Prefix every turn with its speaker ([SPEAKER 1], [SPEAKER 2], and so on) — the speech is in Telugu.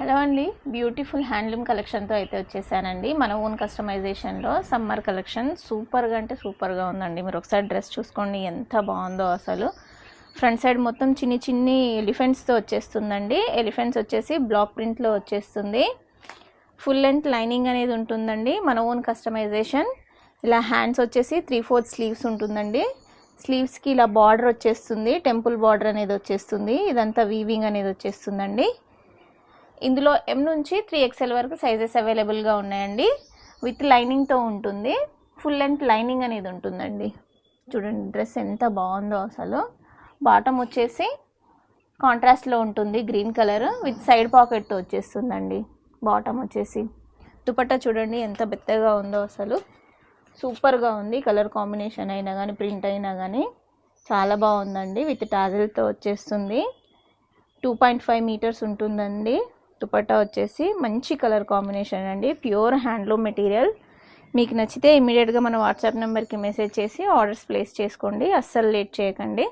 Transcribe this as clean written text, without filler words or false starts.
[SPEAKER 1] హలో అండి, బ్యూటిఫుల్ హ్యాండ్లూమ్ కలెక్షన్తో అయితే వచ్చేసానండి. మన ఓన్ కస్టమైజేషన్లో సమ్మర్ కలెక్షన్ సూపర్గా అంటే సూపర్గా ఉందండి. మీరు ఒకసారి డ్రెస్ చూసుకోండి ఎంత బాగుందో అసలు. ఫ్రంట్ సైడ్ మొత్తం చిన్ని చిన్ని ఎలిఫెంట్స్తో వచ్చేస్తుందండి. ఎలిఫెంట్స్ వచ్చేసి బ్లాక్ ప్రింట్లో వచ్చేస్తుంది. ఫుల్ లెంత్ లైనింగ్ అనేది ఉంటుందండి. మన ఓన్ కస్టమైజేషన్. ఇలా హ్యాండ్స్ వచ్చేసి 3/4 స్లీవ్స్ ఉంటుందండి. స్లీవ్స్కి ఇలా బార్డర్ వచ్చేస్తుంది, టెంపుల్ బార్డర్ అనేది వచ్చేస్తుంది. ఇదంతా వీవింగ్ అనేది వచ్చేస్తుందండి. ఇందులో M నుంచి 3XL వరకు సైజెస్ అవైలబుల్గా ఉన్నాయండి. విత్ లైనింగ్తో ఉంటుంది. ఫుల్ లెంత్ లైనింగ్ అనేది ఉంటుందండి. చూడండి డ్రెస్ ఎంత బాగుందో అసలు. బాటమ్ వచ్చేసి కాంట్రాస్ట్లో ఉంటుంది, గ్రీన్ కలర్ విత్ సైడ్ పాకెట్తో వచ్చేస్తుందండి. బాటమ్ వచ్చేసి దుపట్టా చూడండి ఎంత పెద్దగా ఉందో అసలు. సూపర్గా ఉంది. కలర్ కాంబినేషన్ అయినా కానీ ప్రింట్ అయినా కానీ చాలా బాగుందండి. విత్ టాజల్తో వచ్చేస్తుంది. 2.5 మీటర్స్ ఉంటుందండి. దుపట్టా వచ్చేసి మంచి కలర్ కాంబినేషన్ అండి. Pure handloom material. మీకు నచ్చితే ఇమీడియట్గా మన వాట్సాప్ నెంబర్కి మెసేజ్ చేసి ఆర్డర్స్ ప్లేస్ చేసుకోండి. అస్సలు లేట్ చేయకండి.